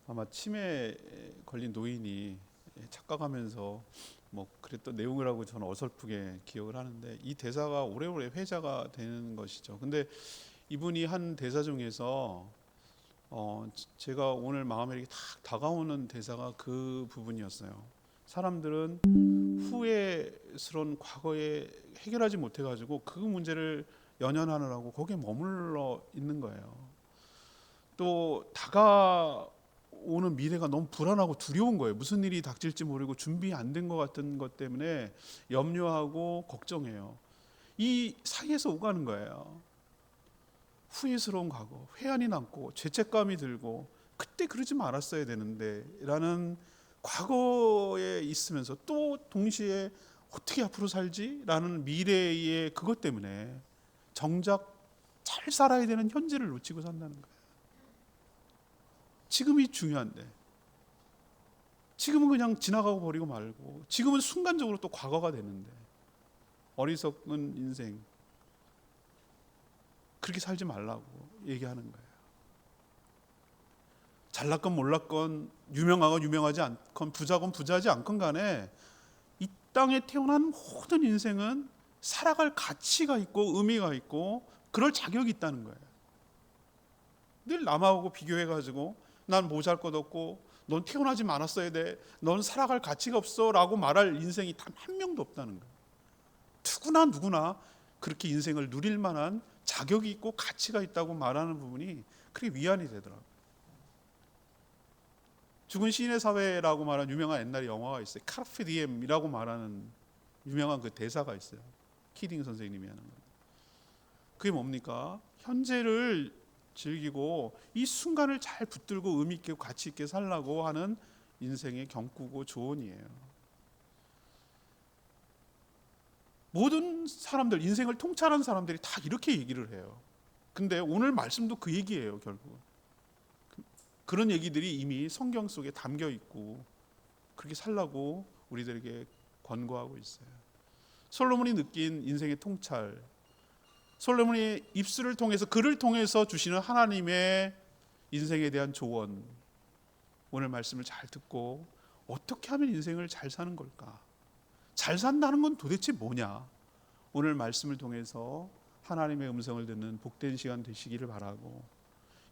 아마 치매에 걸린 노인이 착각하면서 뭐 그랬던 내용을 하고 저는 어설프게 기억을 하는데, 이 대사가 오래오래 회자가 되는 것이죠. 근데 이분이 한 대사 중에서 제가 오늘 마음에 이렇게 딱 다가오는 대사가 그 부분이었어요. 사람들은 후회스러운 과거에 해결하지 못해가지고 그 문제를 연연하느라고 거기에 머물러 있는 거예요. 또 다가오는 미래가 너무 불안하고 두려운 거예요. 무슨 일이 닥칠지 모르고 준비 안 된 것 같은 것 때문에 염려하고 걱정해요. 이 사이에서 오가는 거예요. 후회스러운 과거, 회한이 남고 죄책감이 들고 그때 그러지 말았어야 되는데 라는 과거에 있으면서, 또 동시에 어떻게 앞으로 살지? 라는 미래의 그것 때문에 정작 잘 살아야 되는 현재를 놓치고 산다는 거예요. 지금이 중요한데, 지금은 그냥 지나가고 버리고 말고, 지금은 순간적으로 또 과거가 되는데, 어리석은 인생, 그렇게 살지 말라고 얘기하는 거예요. 잘났건 몰랐건, 유명하건 유명하지 않건, 부자건 부자하지 않건 간에 이 땅에 태어난 모든 인생은 살아갈 가치가 있고 의미가 있고 그럴 자격이 있다는 거예요. 늘 남하고 비교해가지고 난 보잘것없고 넌 태어나지 말았어야 돼, 넌 살아갈 가치가 없어 라고 말할 인생이 단 한 명도 없다는 거예요. 누구나 그렇게 인생을 누릴 만한 자격이 있고 가치가 있다고 말하는 부분이 그렇게 위안이 되더라고요. 죽은 시인의 사회라고 말하는 유명한 옛날에 영화가 있어요. 카르페 디엠이라고 말하는 유명한 그 대사가 있어요. 키딩 선생님이 하는 거. 그게 뭡니까? 현재를 즐기고 이 순간을 잘 붙들고 의미 있게 가치 있게 살라고 하는 인생의 경구고 조언이에요. 모든 사람들, 인생을 통찰한 사람들이 다 이렇게 얘기를 해요. 근데 오늘 말씀도 그 얘기예요. 결국 그런 얘기들이 이미 성경 속에 담겨 있고 그렇게 살라고 우리들에게 권고하고 있어요. 솔로몬이 느낀 인생의 통찰, 솔로몬의 입술을 통해서, 글을 통해서 주시는 하나님의 인생에 대한 조언, 오늘 말씀을 잘 듣고 어떻게 하면 인생을 잘 사는 걸까? 잘 산다는 건 도대체 뭐냐? 오늘 말씀을 통해서 하나님의 음성을 듣는 복된 시간 되시기를 바라고,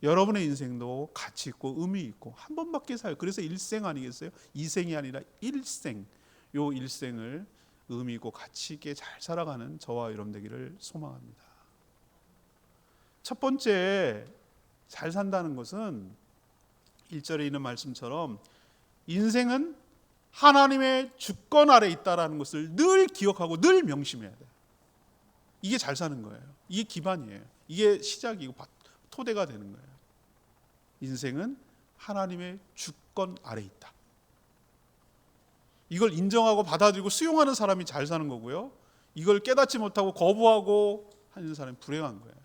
여러분의 인생도 가치 있고 의미 있고 한 번밖에 살요. 그래서 일생 아니겠어요? 이생이 아니라 일생. 요 일생을 의미 있고 가치 있게 잘 살아가는 저와 여러분 되기를 소망합니다. 첫 번째, 잘 산다는 것은 1절에 있는 말씀처럼 인생은 하나님의 주권 아래 있다라는 것을 늘 기억하고 늘 명심해야 돼요. 이게 잘 사는 거예요. 이게 기반이에요. 이게 시작이고 토대가 되는 거예요. 인생은 하나님의 주권 아래 있다. 이걸 인정하고 받아들이고 수용하는 사람이 잘 사는 거고요. 이걸 깨닫지 못하고 거부하고 하는 사람이 불행한 거예요.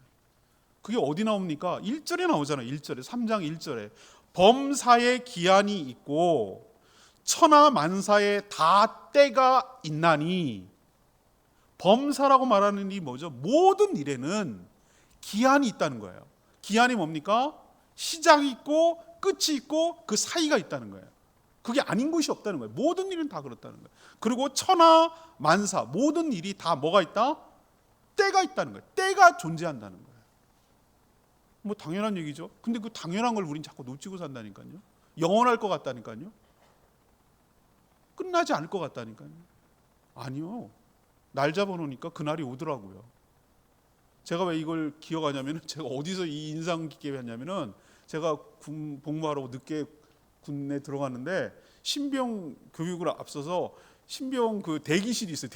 그게 어디 나옵니까? 1절에 나오잖아요. 1절에, 3장 1절에 범사에 기한이 있고 천하 만사에 다 때가 있나니. 범사라고 말하는 이 뭐죠? 모든 일에는 기한이 있다는 거예요. 기한이 뭡니까? 시작이 있고 끝이 있고 그 사이가 있다는 거예요. 그게 아닌 것이 없다는 거예요. 모든 일은 다 그렇다는 거예요. 그리고 천하 만사, 모든 일이 다 뭐가 있다? 때가 있다는 거예요. 때가 존재한다는 거예요. 뭐 당연한 얘기죠. 근데 그 당연한 걸 우린 자꾸 놓치고 산다니까요. 영원할 것 같다니까요. 끝나지 않을 것 같다니까요. 아니요. 날 잡아놓으니까 그날이 오더라고요. 제가 왜 이걸 기억하냐면, 제가 어디서 이 인상 깊게 했냐면은, 제가 군 복무하러 늦게 군에 들어갔는데 신병 교육을 앞서서 신병 그 대기실이 있어요.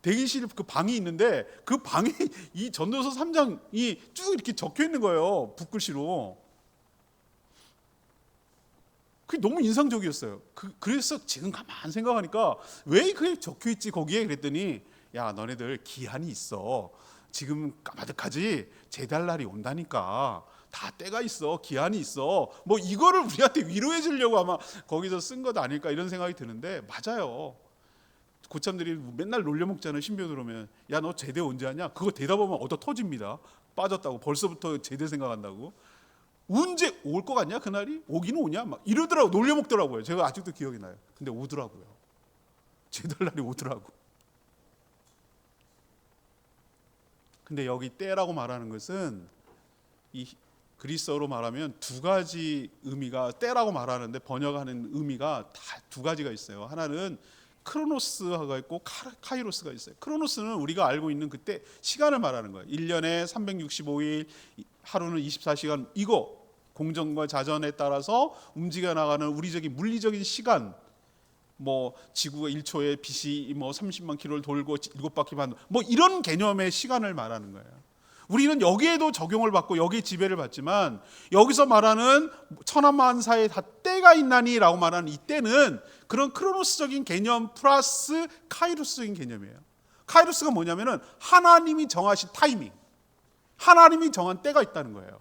대기실 그 방이 있는데, 그 방에 이 전도서 3장이 쭉 이렇게 적혀 있는 거예요. 붓글씨로. 그게 너무 인상적이었어요. 그래서 지금 가만 생각하니까 왜 그게 적혀 있지 거기에? 그랬더니, 야, 너네들 기한이 있어. 지금 까마득하지? 제달 날이 온다니까. 다 때가 있어. 기한이 있어. 뭐 이거를 우리한테 위로해 주려고 아마 거기서 쓴 것 아닐까 이런 생각이 드는데, 맞아요. 고참들이 맨날 놀려먹잖아요. 신병 들어오면, 야, 너 제대 언제 하냐? 그거 대답하면 얻어 터집니다. 빠졌다고, 벌써부터 제대 생각한다고. 언제 올 것 같냐 그날이? 오기는 오냐? 막 이러더라고. 놀려먹더라고요. 제가 아직도 기억이 나요. 근데 오더라고요. 제달날이 오더라고. 근데 여기 때라고 말하는 것은 이 그리스어로 말하면 두 가지 의미가 때라고 말하는데 번역하는 의미가 다 두 가지가 있어요. 하나는 크로노스가 있고 카이로스가 있어요. 크로노스는 우리가 알고 있는 그때 시간을 말하는 거예요. 1년에 365일, 하루는 24시간, 이거 공전과 자전에 따라서 움직여 나가는 우리적인 물리적인 시간, 뭐 지구가 1초에 빛이 뭐 30만 킬로를 돌고 7바퀴 반도, 뭐 이런 개념의 시간을 말하는 거예요. 우리는 여기에도 적용을 받고 여기에 지배를 받지만, 여기서 말하는 천하만사에 다 때가 있나니라고 말하는 이 때는 그런 크로노스적인 개념 플러스 카이로스적인 개념이에요. 카이로스가 뭐냐면은 하나님이 정하신 타이밍, 하나님이 정한 때가 있다는 거예요.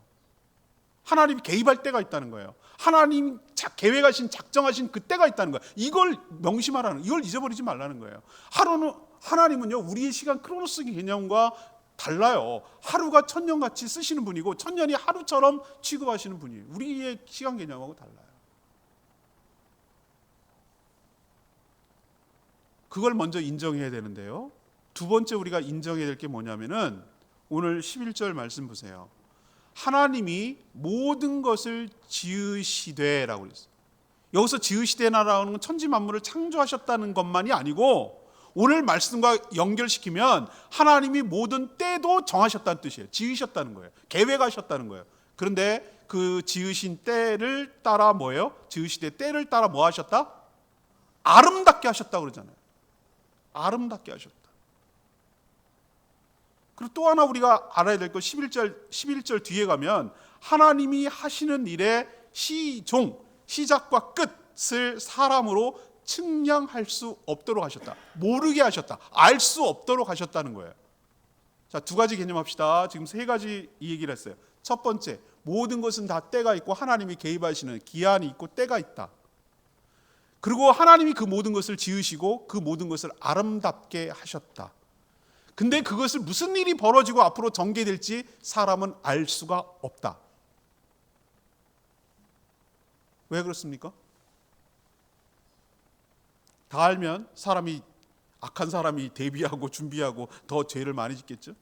하나님이 개입할 때가 있다는 거예요. 하나님 계획하신, 작정하신 그 때가 있다는 거예요. 이걸 명심하라는, 이걸 잊어버리지 말라는 거예요. 하나님은요, 우리의 시간 크로노스 개념과 달라요. 하루가 천년같이 쓰시는 분이고 천년이 하루처럼 취급하시는 분이에요. 우리의 시간 개념하고 달라요. 그걸 먼저 인정해야 되는데요. 두 번째 우리가 인정해야 될 게 뭐냐면은 오늘 11절 말씀 보세요. 하나님이 모든 것을 지으시되라고 그랬어요. 여기서 지으시되나라는 건 천지 만물을 창조하셨다는 것만이 아니고, 오늘 말씀과 연결시키면 하나님이 모든 때도 정하셨다는 뜻이에요. 지으셨다는 거예요. 계획하셨다는 거예요. 그런데 그 지으신 때를 따라 뭐예요? 지으시되 때를 따라 뭐 하셨다? 아름답게 하셨다 그러잖아요. 아름답게 하셨다. 그리고 또 하나 우리가 알아야 될 거 11절 뒤에 가면 하나님이 하시는 일의 시종, 시작과 끝을 사람으로 측량할 수 없도록 하셨다. 모르게 하셨다. 알 수 없도록 하셨다는 거예요. 자, 두 가지 개념합시다. 지금 세 가지 이 얘기를 했어요. 첫 번째, 모든 것은 다 때가 있고 하나님이 개입하시는 기한이 있고 때가 있다. 그리고 하나님이 그 모든 것을 지으시고 그 모든 것을 아름답게 하셨다. 근데 그것을 무슨 일이 벌어지고 앞으로 전개될지 사람은 알 수가 없다. 왜 그렇습니까? 다 알면 악한 사람이 대비하고 준비하고 더 죄를 많이 짓겠죠.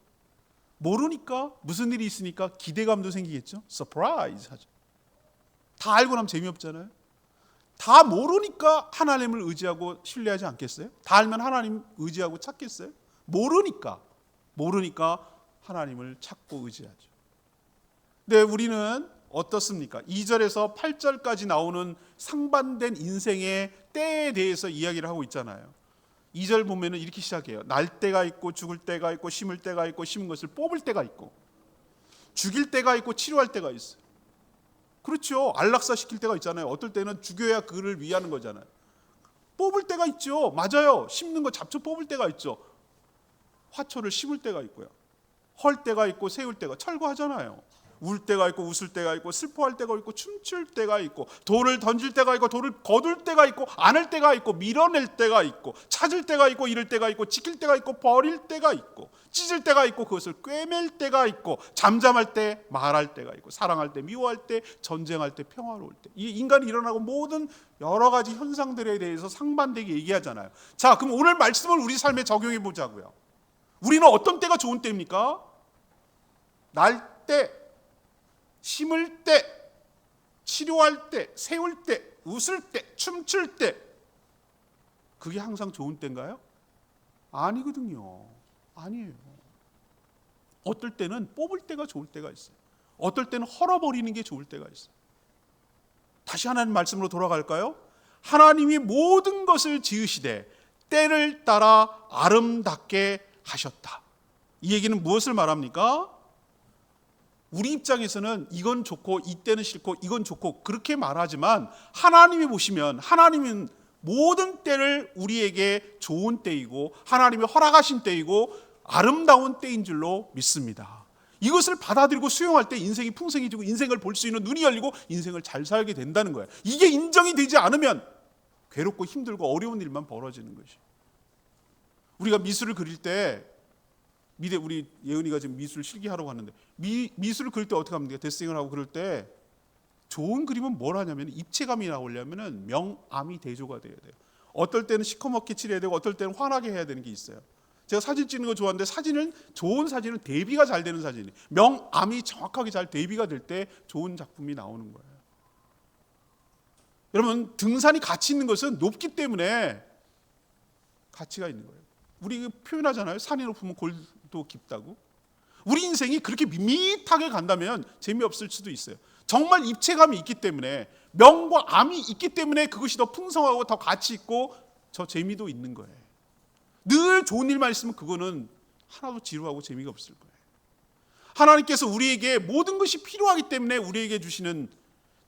모르니까, 무슨 일이 있으니까 기대감도 생기겠죠. 서프라이즈 하죠. 다 알고 나면 재미없잖아요. 다 모르니까 하나님을 의지하고 신뢰하지 않겠어요? 다 알면 하나님 의지하고 찾겠어요? 모르니까 하나님을 찾고 의지하죠. 근데 우리는 어떻습니까? 2절에서 8절까지 나오는 상반된 인생의 때에 대해서 이야기를 하고 있잖아요. 2절 보면은 이렇게 시작해요. 날 때가 있고 죽을 때가 있고 심을 때가 있고 심은 것을 뽑을 때가 있고 죽일 때가 있고 치료할 때가 있어요. 그렇죠. 안락사 시킬 때가 있잖아요. 어떨 때는 죽여야 그를 위하는 거잖아요. 뽑을 때가 있죠. 맞아요. 심는 거 잡초 뽑을 때가 있죠. 화초를 심을 때가 있고요. 헐 때가 있고 세울 때가, 철거하잖아요. 울 때가 있고 웃을 때가 있고 슬퍼할 때가 있고 춤출 때가 있고 돌을 던질 때가 있고 돌을 거둘 때가 있고 안을 때가 있고 밀어낼 때가 있고 찾을 때가 있고 잃을 때가 있고 지킬 때가 있고 버릴 때가 있고 찢을 때가 있고 그것을 꿰맬 때가 있고 잠잠할 때 말할 때가 있고 사랑할 때 미워할 때 전쟁할 때 평화로울 때, 이 인간이 일어나고 모든 여러 가지 현상들에 대해서 상반되게 얘기하잖아요. 자, 그럼 오늘 말씀을 우리 삶에 적용해 보자고요. 우리는 어떤 때가 좋은 때입니까? 날 때, 심을 때, 치료할 때, 세울 때, 웃을 때, 춤출 때, 그게 항상 좋은 때인가요? 아니거든요. 아니에요. 어떨 때는 뽑을 때가 좋을 때가 있어요. 어떨 때는 헐어버리는 게 좋을 때가 있어요. 다시 하나님 말씀으로 돌아갈까요? 하나님이 모든 것을 지으시되 때를 따라 아름답게 하셨다. 이 얘기는 무엇을 말합니까? 우리 입장에서는 이건 좋고 이때는 싫고 이건 좋고 그렇게 말하지만, 하나님이 보시면 하나님은 모든 때를 우리에게 좋은 때이고 하나님이 허락하신 때이고 아름다운 때인 줄로 믿습니다. 이것을 받아들이고 수용할 때 인생이 풍성해지고 인생을 볼 수 있는 눈이 열리고 인생을 잘 살게 된다는 거예요. 이게 인정이 되지 않으면 괴롭고 힘들고 어려운 일만 벌어지는 것이. 우리가 미술을 그릴 때, 우리 예은이가 지금 미술 실기하러 갔는데 미술을 그릴 때 어떻게 합니까? 데스잉을 하고 그릴 때 좋은 그림은 뭘 하냐면 입체감이 나오려면은 명암이 대조가 돼야 돼요. 어떨 때는 시커멓게 칠해야 되고 어떨 때는 환하게 해야 되는 게 있어요. 제가 사진 찍는 거 좋아하는데 좋은 사진은 대비가 잘 되는 사진이 명암이 정확하게 잘 대비가 될 때 좋은 작품이 나오는 거예요. 여러분 등산이 가치 있는 것은 높기 때문에 가치가 있는 거예요. 우리 표현하잖아요. 산이 높으면 골도 깊다고. 우리 인생이 그렇게 밋밋하게 간다면 재미없을 수도 있어요. 정말 입체감이 있기 때문에 명과 암이 있기 때문에 그것이 더 풍성하고 더 가치 있고 저 재미도 있는 거예요. 늘 좋은 일만 있으면 그거는 하나도 지루하고 재미가 없을 거예요. 하나님께서 우리에게 모든 것이 필요하기 때문에 우리에게 주시는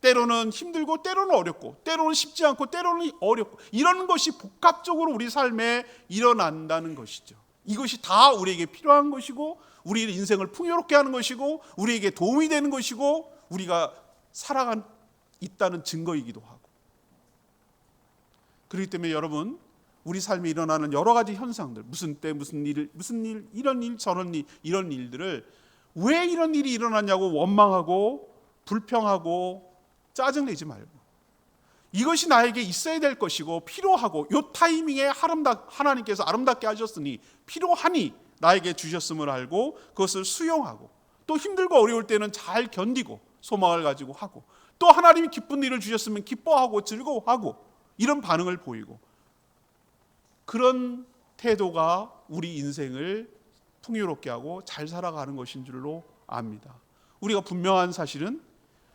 때로는 힘들고 때로는 어렵고 때로는 쉽지 않고 때로는 어렵고 이런 것이 복합적으로 우리 삶에 일어난다는 것이죠. 이것이 다 우리에게 필요한 것이고 우리의 인생을 풍요롭게 하는 것이고 우리에게 도움이 되는 것이고 우리가 살아가 있다는 증거이기도 하고 그렇기 때문에 여러분 우리 삶에 일어나는 여러 가지 현상들 무슨 때 무슨 일 이런 일 저런 일 이런 일들을 왜 이런 일이 일어났냐고 원망하고 불평하고 짜증내지 말고 이것이 나에게 있어야 될 것이고 필요하고 이 타이밍에 하나님께서 아름답게 하셨으니 필요하니 나에게 주셨음을 알고 그것을 수용하고 또 힘들고 어려울 때는 잘 견디고 소망을 가지고 하고 또 하나님이 기쁜 일을 주셨으면 기뻐하고 즐거워하고 이런 반응을 보이고 그런 태도가 우리 인생을 풍요롭게 하고 잘 살아가는 것인 줄로 압니다. 우리가 분명한 사실은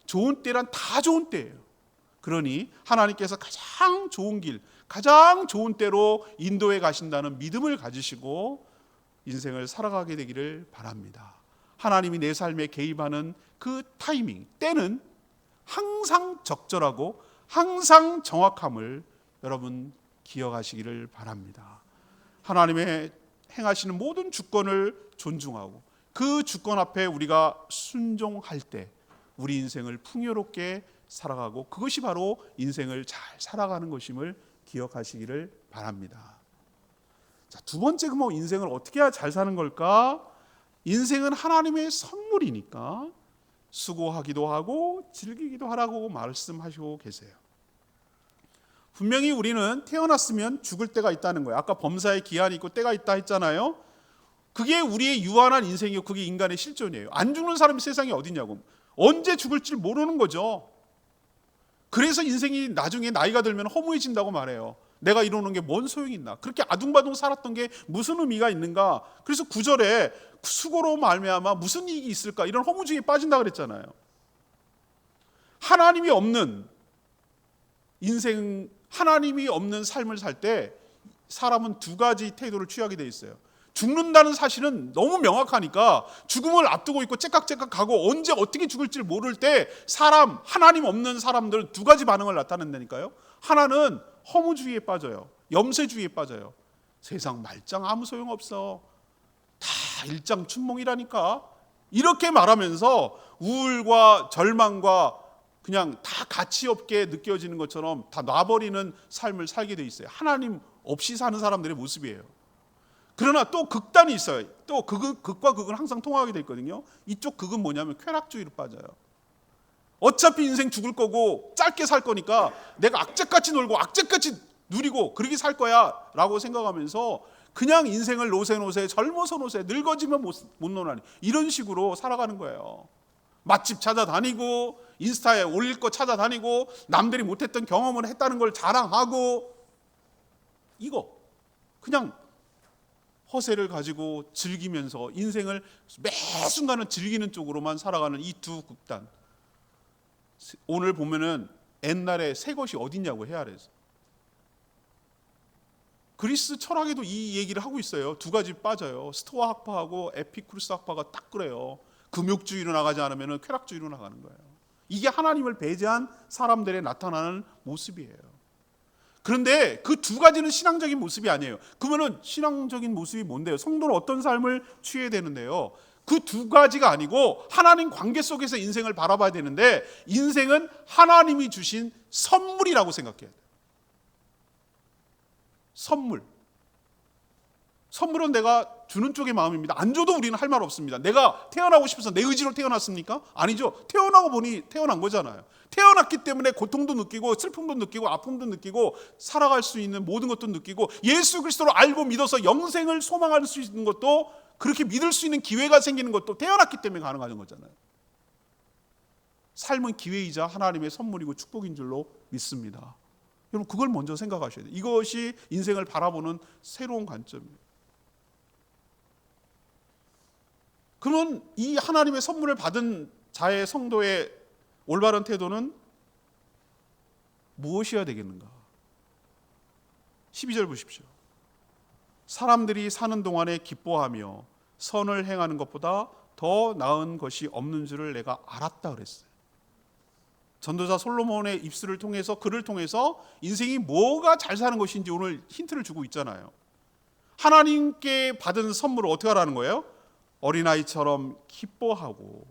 좋은 때란 다 좋은 때예요. 그러니 하나님께서 가장 좋은 길, 가장 좋은 때로 인도해 가신다는 믿음을 가지시고 인생을 살아가게 되기를 바랍니다. 하나님이 내 삶에 개입하는 그 타이밍, 때는 항상 적절하고 항상 정확함을 여러분 기억하시기를 바랍니다. 하나님의 행하시는 모든 주권을 존중하고 그 주권 앞에 우리가 순종할 때 우리 인생을 풍요롭게 살아가고 그것이 바로 인생을 잘 살아가는 것임을 기억하시기를 바랍니다. 자, 두 번째 인생을 어떻게 해야 잘 사는 걸까? 인생은 하나님의 선물이니까 수고하기도 하고 즐기기도 하라고 말씀하시고 계세요. 분명히 우리는 태어났으면 죽을 때가 있다는 거예요. 아까 범사에 기한이 있고 때가 있다 했잖아요. 그게 우리의 유한한 인생이고 그게 인간의 실존이에요. 안 죽는 사람이 세상에 어디냐고. 언제 죽을지 모르는 거죠. 그래서 인생이 나중에 나이가 들면 허무해진다고 말해요. 내가 이러는 게 뭔 소용이 있나? 그렇게 아둥바둥 살았던 게 무슨 의미가 있는가? 그래서 9절에 수고로 말미암아 무슨 이익이 있을까? 이런 허무증에 빠진다 그랬잖아요. 하나님이 없는 인생, 하나님이 없는 삶을 살 때 사람은 두 가지 태도를 취하게 돼 있어요. 죽는다는 사실은 너무 명확하니까 죽음을 앞두고 있고 째깍째깍 가고 언제 어떻게 죽을지 모를 때 하나님 없는 사람들은 두 가지 반응을 나타낸다니까요. 하나는 허무주의에 빠져요. 염세주의에 빠져요. 세상 말짱 아무 소용없어. 다 일장춘몽이라니까. 이렇게 말하면서 우울과 절망과 그냥 다 가치 없게 느껴지는 것처럼 다 놔버리는 삶을 살게 돼 있어요. 하나님 없이 사는 사람들의 모습이에요. 그러나 또 극단이 있어요. 또 극과 극은 항상 통하게 돼 있거든요. 이쪽 극은 뭐냐면 쾌락주의로 빠져요. 어차피 인생 죽을 거고 짧게 살 거니까 내가 악재같이 놀고 악재같이 누리고 그렇게 살 거야 라고 생각하면서 그냥 인생을 노세노세 젊어서 노세 늙어지면 못 노나니 이런 식으로 살아가는 거예요. 맛집 찾아다니고 인스타에 올릴 거 찾아다니고 남들이 못했던 경험을 했다는 걸 자랑하고 이거 그냥 허세를 가지고 즐기면서 인생을 매 순간은 즐기는 쪽으로만 살아가는 이 두 극단. 오늘 보면은 옛날에 새 것이 어딨냐고 헤아려서 그리스 철학에도 이 얘기를 하고 있어요. 두 가지 빠져요. 스토아 학파하고 에피쿠르스 학파가 딱 그래요. 금욕주의로 나가지 않으면 쾌락주의로 나가는 거예요. 이게 하나님을 배제한 사람들의 나타나는 모습이에요. 그런데 그 두 가지는 신앙적인 모습이 아니에요. 그러면은 신앙적인 모습이 뭔데요? 성도는 어떤 삶을 취해야 되는데요? 그 두 가지가 아니고 하나님 관계 속에서 인생을 바라봐야 되는데 인생은 하나님이 주신 선물이라고 생각해야 돼요. 선물. 선물은 내가 주는 쪽의 마음입니다. 안 줘도 우리는 할 말 없습니다. 내가 태어나고 싶어서 내 의지로 태어났습니까? 아니죠. 태어나고 보니 태어난 거잖아요. 태어났기 때문에 고통도 느끼고 슬픔도 느끼고 아픔도 느끼고 살아갈 수 있는 모든 것도 느끼고 예수 그리스도를 알고 믿어서 영생을 소망할 수 있는 것도, 그렇게 믿을 수 있는 기회가 생기는 것도 태어났기 때문에 가능한 거잖아요. 삶은 기회이자 하나님의 선물이고 축복인 줄로 믿습니다. 여러분, 그걸 먼저 생각하셔야 돼요. 이것이 인생을 바라보는 새로운 관점이에요. 그러면 이 하나님의 선물을 받은 자의 성도의 올바른 태도는 무엇이어야 되겠는가? 12절 보십시오. 사람들이 사는 동안에 기뻐하며 선을 행하는 것보다 더 나은 것이 없는 줄을 내가 알았다 그랬어요. 전도자 솔로몬의 입술을 통해서, 글을 통해서 인생이 뭐가 잘 사는 것인지 오늘 힌트를 주고 있잖아요. 하나님께 받은 선물을 어떻게 하라는 거예요? 어린아이처럼 기뻐하고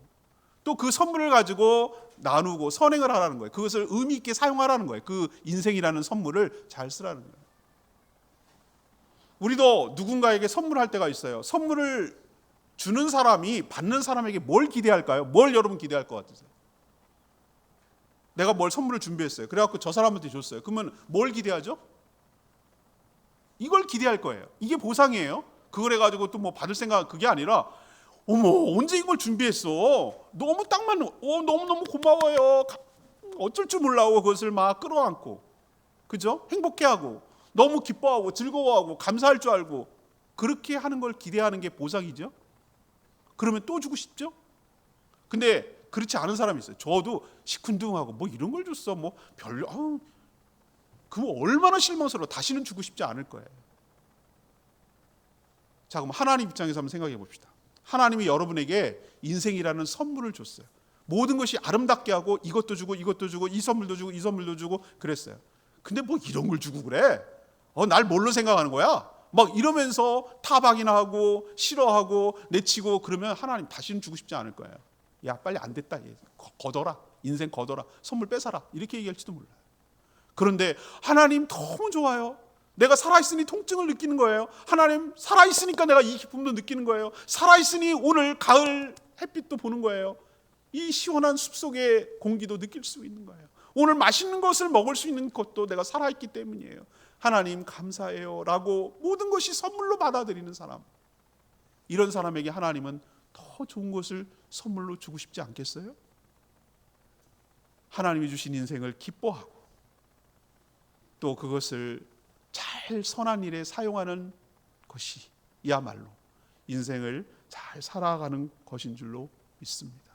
또 그 선물을 가지고 나누고 선행을 하라는 거예요. 그것을 의미 있게 사용하라는 거예요. 그 인생이라는 선물을 잘 쓰라는 거예요. 우리도 누군가에게 선물할 때가 있어요. 선물을 주는 사람이 받는 사람에게 뭘 기대할까요? 뭘 여러분 기대할 것 같으세요? 내가 뭘 선물을 준비했어요. 그래갖고 저 사람한테 줬어요. 그러면 뭘 기대하죠? 이걸 기대할 거예요. 이게 보상이에요. 그걸 해가지고 또 뭐 받을 생각, 그게 아니라, 어머, 언제 이걸 준비했어? 너무 딱 맞는, 너무너무 고마워요. 어쩔 줄 몰라고 그것을 막 끌어안고, 그죠? 행복해하고, 너무 기뻐하고, 즐거워하고, 감사할 줄 알고, 그렇게 하는 걸 기대하는 게 보상이죠. 그러면 또 주고 싶죠? 근데 그렇지 않은 사람이 있어요. 저도 시큰둥하고 뭐 이런 걸 줬어, 뭐 별로, 그럼 얼마나 실망스러워. 다시는 주고 싶지 않을 거예요. 자, 그럼 하나님 입장에서 한번 생각해 봅시다. 하나님이 여러분에게 인생이라는 선물을 줬어요. 모든 것이 아름답게 하고 이것도 주고 이것도 주고 이 선물도 주고 이 선물도 주고 그랬어요. 근데 뭐 이런 걸 주고 그래? 날 뭘로 생각하는 거야? 막 이러면서 타박이나 하고 싫어하고 내치고 그러면 하나님 다시는 주고 싶지 않을 거예요. 야, 빨리 안 됐다. 걷어라. 인생 걷어라. 선물 뺏어라. 이렇게 얘기할지도 몰라요. 그런데 하나님 너무 좋아요. 내가 살아있으니 통증을 느끼는 거예요. 하나님 살아있으니까 내가 이 기쁨도 느끼는 거예요. 살아있으니 오늘 가을 햇빛도 보는 거예요. 이 시원한 숲속의 공기도 느낄 수 있는 거예요. 오늘 맛있는 것을 먹을 수 있는 것도 내가 살아있기 때문이에요. 하나님 감사해요 라고 모든 것이 선물로 받아들이는 사람, 이런 사람에게 하나님은 더 좋은 것을 선물로 주고 싶지 않겠어요? 하나님이 주신 인생을 기뻐하고 또 그것을 잘 선한 일에 사용하는 것이 이야말로 인생을 잘 살아가는 것인 줄로 믿습니다.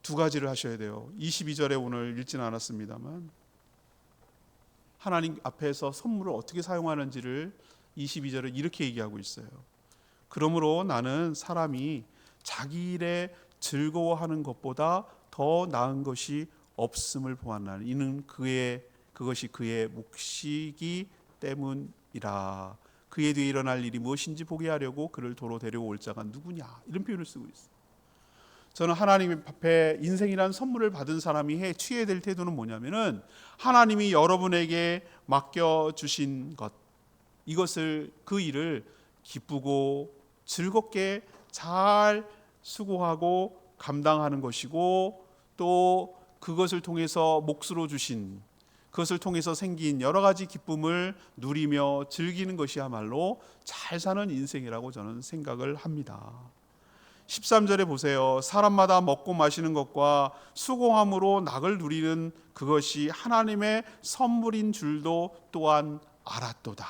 두 가지를 하셔야 돼요. 22절에 오늘 읽지는 않았습니다만 하나님 앞에서 선물을 어떻게 사용하는지를 22절에 이렇게 얘기하고 있어요. 그러므로 나는 사람이 자기 일에 즐거워하는 것보다 더 나은 것이 없음을 보았나니 이는 그것이 그의 몫이기 때문이라. 그에 뒤에 일어날 일이 무엇인지 보게 하려고 그를 도로 데려올 자가 누구냐, 이런 표현을 쓰고 있어요. 저는 하나님 앞에 인생이란 선물을 받은 사람이 취해야 될 태도는 뭐냐면은 하나님이 여러분에게 맡겨주신 것, 이것을, 그 일을 기쁘고 즐겁게 잘 수고하고 감당하는 것이고 또 그것을 통해서 몫으로 주신, 그것을 통해서 생긴 여러 가지 기쁨을 누리며 즐기는 것이야말로 잘 사는 인생이라고 저는 생각을 합니다. 13절에 보세요. 사람마다 먹고 마시는 것과 수고함으로 낙을 누리는 그것이 하나님의 선물인 줄도 또한 알았도다.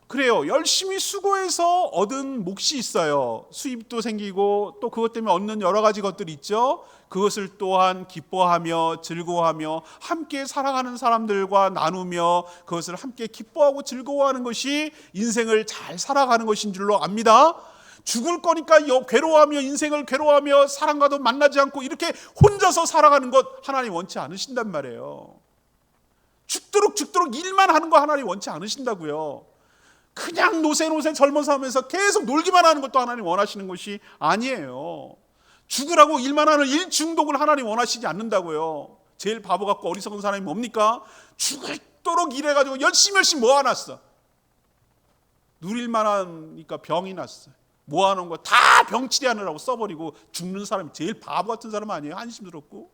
그래요. 열심히 수고해서 얻은 몫이 있어요. 수입도 생기고 또 그것 때문에 얻는 여러 가지 것들이 있죠. 그것을 또한 기뻐하며 즐거워하며 함께 살아가는 사람들과 나누며 그것을 함께 기뻐하고 즐거워하는 것이 인생을 잘 살아가는 것인 줄로 압니다. 죽을 거니까 괴로워하며 인생을 괴로워하며 사람과도 만나지 않고 이렇게 혼자서 살아가는 것 하나님 원치 않으신단 말이에요. 죽도록 일만 하는 거 하나님 원치 않으신다고요. 그냥 노세 젊어서 하면서 계속 놀기만 하는 것도 하나님 원하시는 것이 아니에요. 죽으라고 일만 하는 일 중독을 하나님 원하시지 않는다고요. 제일 바보 같고 어리석은 사람이 뭡니까? 죽도록 일해가지고 열심히 모아놨어. 누릴 만하니까 병이 났어요. 모아놓은 거 다 병치료하느라고 써버리고 죽는 사람이 제일 바보 같은 사람 아니에요? 한심스럽고.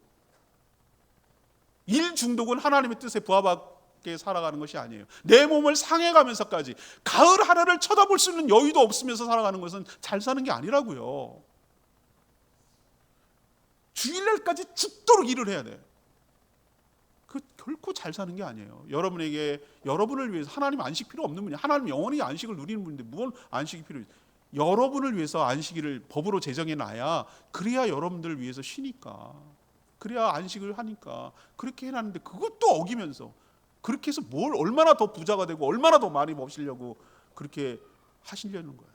일 중독은 하나님의 뜻에 부합하게 살아가는 것이 아니에요. 내 몸을 상해가면서까지 가을 하늘을 쳐다볼 수 있는 여유도 없으면서 살아가는 것은 잘 사는 게 아니라고요. 주일날까지 죽도록 일을 해야 돼요. 그 결코 잘 사는 게 아니에요. 여러분을 위해서 하나님 안식 필요 없는 분이, 하나님 영원히 안식을 누리는 분인데 무슨 안식이 필요해요? 여러분을 위해서 안식일을 법으로 제정해 놔야, 그래야 여러분들을 위해서 쉬니까, 그래야 안식을 하니까 그렇게 해놨는데 그것도 어기면서 그렇게 해서 뭘 얼마나 더 부자가 되고 얼마나 더 많이 버시려고 그렇게 하시려는 거예요.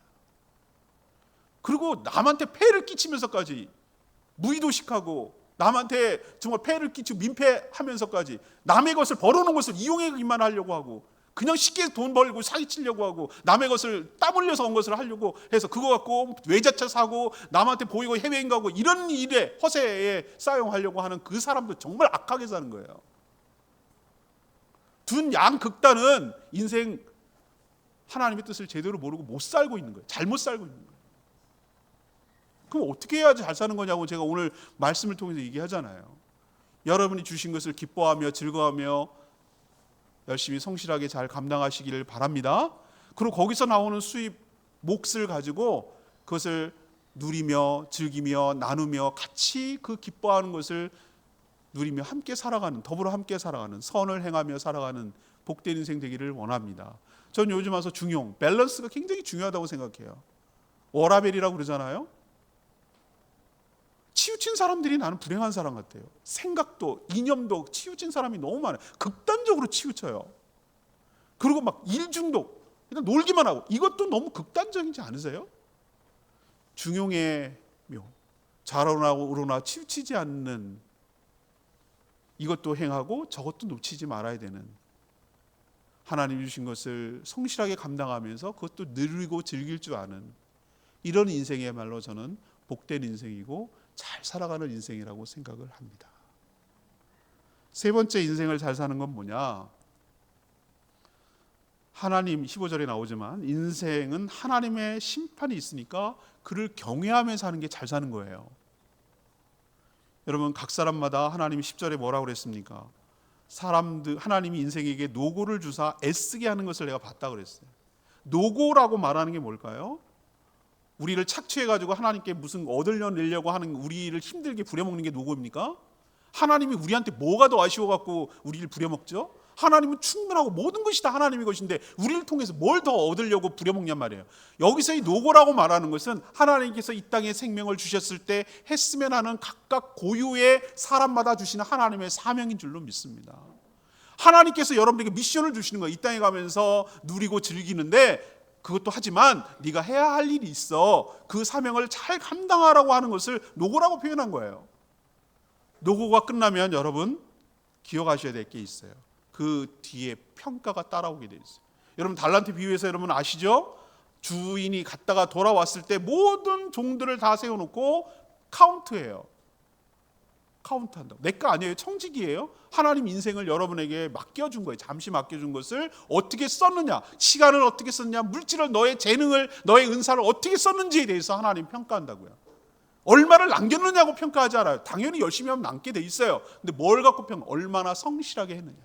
그리고 남한테 폐를 끼치면서까지 무의도식하고 남한테 정말 폐를 끼치고 민폐하면서까지 남의 것을 벌어놓은 것을 이용하기만 하려고 하고 그냥 쉽게 돈 벌고 사기치려고 하고 남의 것을 땀 흘려서 온 것을 하려고 해서 그거 갖고 외제차 사고 남한테 보이고 해외여행 가고 이런 일에 허세에 사용하려고 하는 그 사람도 정말 악하게 사는 거예요. 둔 양극단은 인생 하나님의 뜻을 제대로 모르고 못 살고 있는 거예요. 잘못 살고 있는 거예요. 그럼 어떻게 해야지 잘 사는 거냐고 제가 오늘 말씀을 통해서 얘기하잖아요. 여러분이 주신 것을 기뻐하며 즐거워하며 열심히 성실하게 잘 감당하시기를 바랍니다. 그리고 거기서 나오는 수입 몫을 가지고 그것을 누리며 즐기며 나누며 같이 그 기뻐하는 것을 누리며 함께 살아가는, 더불어 함께 살아가는, 선을 행하며 살아가는 복된 인생 되기를 원합니다. 전 요즘 와서 중용, 밸런스가 굉장히 중요하다고 생각해요. 워라밸이라고 그러잖아요. 치우친 사람들이 나는 불행한 사람 같아요. 생각도 이념도 치우친 사람이 너무 많아요. 극단적으로 치우쳐요. 그리고 막 일중독, 그냥 놀기만 하고, 이것도 너무 극단적이지 않으세요? 중용의 묘, 좌로나 치우치지 않는, 이것도 행하고 저것도 놓치지 말아야 되는, 하나님 주신 것을 성실하게 감당하면서 그것도 누리고 즐길 줄 아는 이런 인생이야말로 저는 복된 인생이고 잘 살아가는 인생이라고 생각을 합니다. 세 번째 인생을 잘 사는 건 뭐냐? 하나님, 15절에 나오지만 인생은 하나님의 심판이 있으니까 그를 경외하며 사는 게 잘 사는 거예요. 여러분, 각 사람마다 하나님이 10절에 뭐라고 그랬습니까? 하나님이 인생에게 노고를 주사 애쓰게 하는 것을 내가 봤다 그랬어요. 노고라고 말하는 게 뭘까요? 우리를 착취해가지고 하나님께 무슨 얻으려내려고 하는, 우리를 힘들게 부려먹는 게 노고입니까? 하나님이 우리한테 뭐가 더 아쉬워갖고 우리를 부려먹죠? 하나님은 충분하고 모든 것이 다 하나님의 것인데 우리를 통해서 뭘 더 얻으려고 부려먹냔 말이에요. 여기서 이 노고라고 말하는 것은 하나님께서 이 땅에 생명을 주셨을 때 했으면 하는 각각 고유의 사람마다 주시는 하나님의 사명인 줄로 믿습니다. 하나님께서 여러분에게 미션을 주시는 거예요. 이 땅에 가면서 누리고 즐기는데, 그것도 하지만 네가 해야 할 일이 있어. 그 사명을 잘 감당하라고 하는 것을 노고라고 표현한 거예요. 노고가 끝나면 여러분 기억하셔야 될 게 있어요. 그 뒤에 평가가 따라오게 돼 있어요. 여러분, 달란트 비유에서 여러분 아시죠? 주인이 갔다가 돌아왔을 때 모든 종들을 다 세워놓고 카운트해요. 카운트한다고. 내 거 아니에요. 청직이에요. 하나님 인생을 여러분에게 맡겨준 거예요. 잠시 맡겨준 것을 어떻게 썼느냐, 시간을 어떻게 썼느냐, 물질을, 너의 재능을, 너의 은사를 어떻게 썼는지에 대해서 하나님 평가한다고요. 얼마를 남겼느냐고 평가하지 않아요. 당연히 열심히 하면 남게 돼 있어요. 근데 뭘 갖고 얼마나 성실하게 했느냐,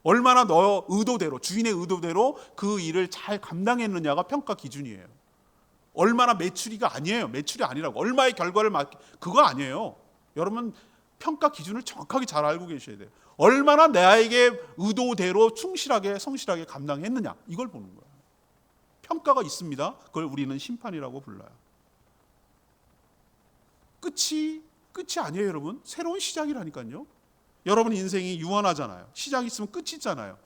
얼마나 너 의도대로, 주인의 의도대로 그 일을 잘 감당했느냐가 평가 기준이에요. 얼마나 매출이가 아니에요. 매출이 아니라고 얼마의 결과를 그거 아니에요. 여러분, 평가 기준을 정확하게 잘 알고 계셔야 돼요. 얼마나 나에게 의도대로 충실하게 성실하게 감당했느냐, 이걸 보는 거예요. 평가가 있습니다. 그걸 우리는 심판이라고 불러요. 끝이 아니에요. 여러분, 새로운 시작이라니까요. 여러분 인생이 유한하잖아요. 시작이 있으면 끝이 있잖아요.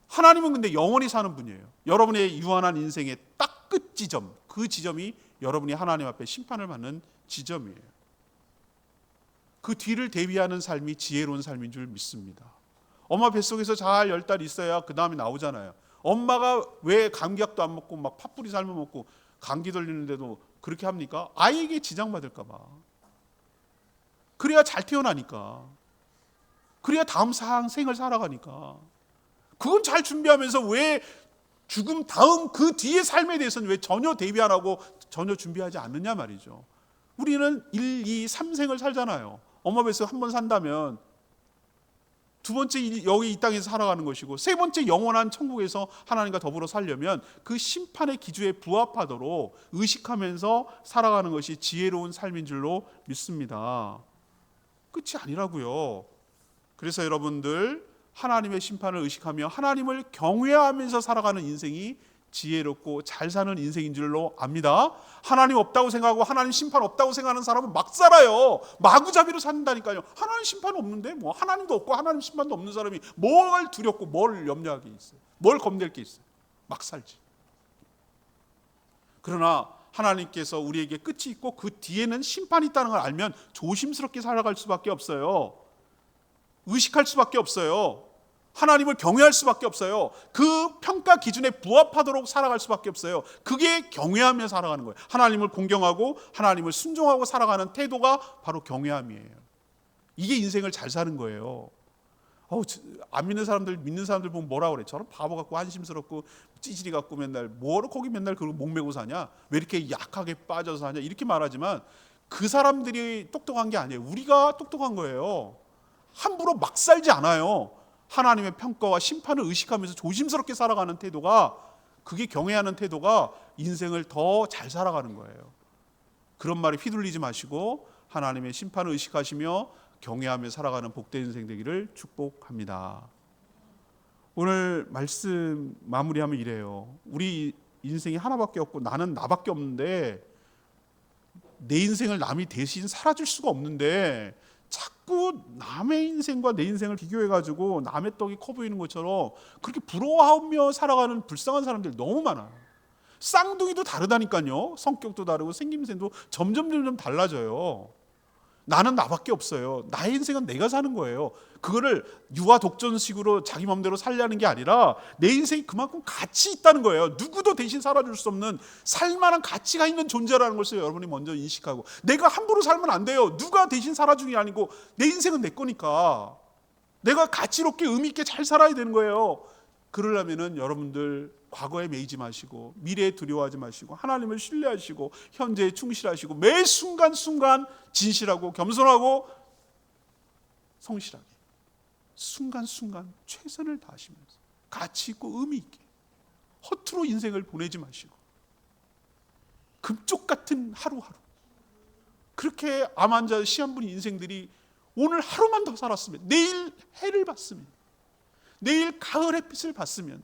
하나님은 근데 영원히 사는 분이에요. 여러분의 유한한 인생의 딱 끝 지점, 그 지점이 여러분이 하나님 앞에 심판을 받는 지점이에요. 그 뒤를 대비하는 삶이 지혜로운 삶인 줄 믿습니다. 엄마 뱃속에서 잘 10달 있어야 그 다음에 나오잖아요. 엄마가 왜 감기약도 안 먹고 막 팥뿌리 삶아 먹고 감기 걸리는데도 그렇게 합니까? 아이에게 지장받을까 봐. 그래야 잘 태어나니까. 그래야 다음 생을 살아가니까. 그건 잘 준비하면서 왜 죽음 다음 그 뒤의 삶에 대해서는 왜 전혀 대비 안 하고 전혀 준비하지 않느냐 말이죠. 우리는 1, 2, 3생을 살잖아요. 엄마 뱃속에 한 번 산다면 두 번째 여기 이 땅에서 살아가는 것이고, 세 번째 영원한 천국에서 하나님과 더불어 살려면 그 심판의 기주에 부합하도록 의식하면서 살아가는 것이 지혜로운 삶인 줄로 믿습니다. 끝이 아니라고요. 그래서 여러분들, 하나님의 심판을 의식하며 하나님을 경외하면서 살아가는 인생이 지혜롭고 잘 사는 인생인 줄로 압니다. 하나님 없다고 생각하고 하나님 심판 없다고 생각하는 사람은 막 살아요. 마구잡이로 산다니까요. 하나님 심판 없는데 뭐 하나님도 없고 하나님 심판도 없는 사람이 뭘 두렵고 뭘 염려할 게 있어요. 뭘 겁낼 게 있어요. 막 살지. 그러나 하나님께서 우리에게 끝이 있고 그 뒤에는 심판이 있다는 걸 알면 조심스럽게 살아갈 수밖에 없어요. 의식할 수밖에 없어요. 하나님을 경외할 수밖에 없어요. 그 평가 기준에 부합하도록 살아갈 수밖에 없어요. 그게 경외하며 살아가는 거예요. 하나님을 공경하고 하나님을 순종하고 살아가는 태도가 바로 경외함이에요. 이게 인생을 잘 사는 거예요. 안 믿는 사람들, 믿는 사람들 보면 뭐라 그래? 저런 바보 같고 한심스럽고 찌질이 같고 맨날 뭐로 거기 맨날 그러고 목매고 사냐? 왜 이렇게 약하게 빠져서 사냐? 이렇게 말하지만 그 사람들이 똑똑한 게 아니에요. 우리가 똑똑한 거예요. 함부로 막 살지 않아요. 하나님의 평가와 심판을 의식하면서 조심스럽게 살아가는 태도가, 그게 경외하는 태도가 인생을 더 잘 살아가는 거예요. 그런 말에 휘둘리지 마시고 하나님의 심판을 의식하시며 경외하며 살아가는 복된 인생 되기를 축복합니다. 오늘 말씀 마무리하면 이래요. 우리 인생이 하나밖에 없고 나는 나밖에 없는데, 내 인생을 남이 대신 살아줄 수가 없는데 자꾸 남의 인생과 내 인생을 비교해가지고 남의 떡이 커 보이는 것처럼 그렇게 부러워하며 살아가는 불쌍한 사람들이 너무 많아요. 쌍둥이도 다르다니까요. 성격도 다르고 생김새도 점점 달라져요. 나는 나밖에 없어요. 나의 인생은 내가 사는 거예요. 그거를 유아 독전식으로 자기 마음대로 살려는 게 아니라 내 인생이 그만큼 가치 있다는 거예요. 누구도 대신 살아줄 수 없는 살만한 가치가 있는 존재라는 것을 여러분이 먼저 인식하고, 내가 함부로 살면 안 돼요. 누가 대신 살아주는 게 아니고 내 인생은 내 거니까 내가 가치롭게 의미 있게 잘 살아야 되는 거예요. 그러려면은 여러분들 과거에 매이지 마시고 미래에 두려워하지 마시고 하나님을 신뢰하시고 현재에 충실하시고 매 순간순간 진실하고 겸손하고 성실하게 순간순간 최선을 다하시면서 가치 있고 의미 있게 허투루 인생을 보내지 마시고 금쪽 같은 하루하루, 그렇게 암 환자 시한부인 인생들이 오늘 하루만 더 살았으면, 내일 해를 봤으면, 내일 가을 햇빛을 봤으면,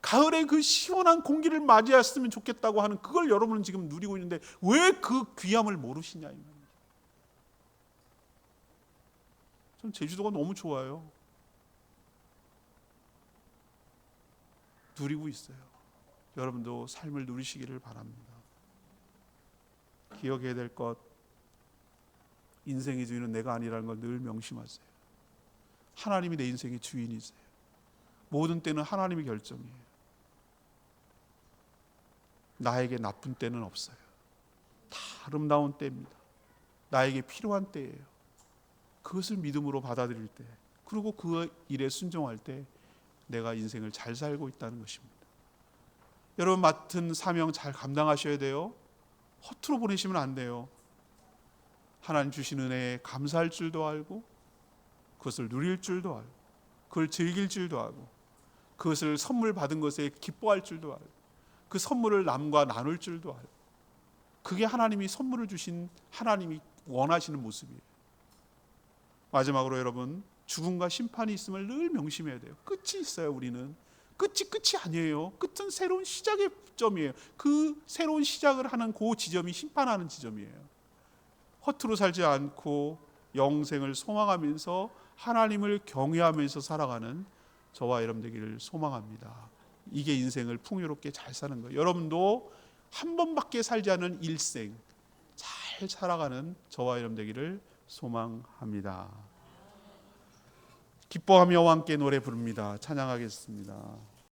가을에 그 시원한 공기를 맞이했으면 좋겠다고 하는 그걸 여러분은 지금 누리고 있는데 왜 그 귀함을 모르시냐 이 말이에요. 전 제주도가 너무 좋아요. 누리고 있어요. 여러분도 삶을 누리시기를 바랍니다. 기억해야 될 것, 인생의 주인은 내가 아니라는 걸 늘 명심하세요. 하나님이 내 인생의 주인이세요. 모든 때는 하나님의 결정이에요. 나에게 나쁜 때는 없어요. 다 아름다운 때입니다. 나에게 필요한 때예요. 그것을 믿음으로 받아들일 때, 그리고 그 일에 순종할 때 내가 인생을 잘 살고 있다는 것입니다. 여러분 맡은 사명 잘 감당하셔야 돼요. 허투루 보내시면 안 돼요. 하나님 주신 은혜에 감사할 줄도 알고, 그것을 누릴 줄도 알고, 그걸 즐길 줄도 알고, 그것을 선물 받은 것에 기뻐할 줄도 알고, 그 선물을 남과 나눌 줄도 알고, 그게 하나님이 선물을 주신 하나님이 원하시는 모습이에요. 마지막으로 여러분, 죽음과 심판이 있음을 늘 명심해야 돼요. 끝이 있어요. 우리는 끝이 아니에요. 끝은 새로운 시작의 점이에요. 그 새로운 시작을 하는 그 지점이 심판하는 지점이에요. 허투루 살지 않고 영생을 소망하면서 하나님을 경외하면서 살아가는 저와 여러분 되기를 소망합니다. 이게 인생을 풍요롭게 잘 사는 거예요. 여러분도 한 번밖에 살지 않은 일생 잘 살아가는 저와 여러분 되기를 소망합니다. 기뻐하며 함께 노래 부릅니다. 찬양하겠습니다.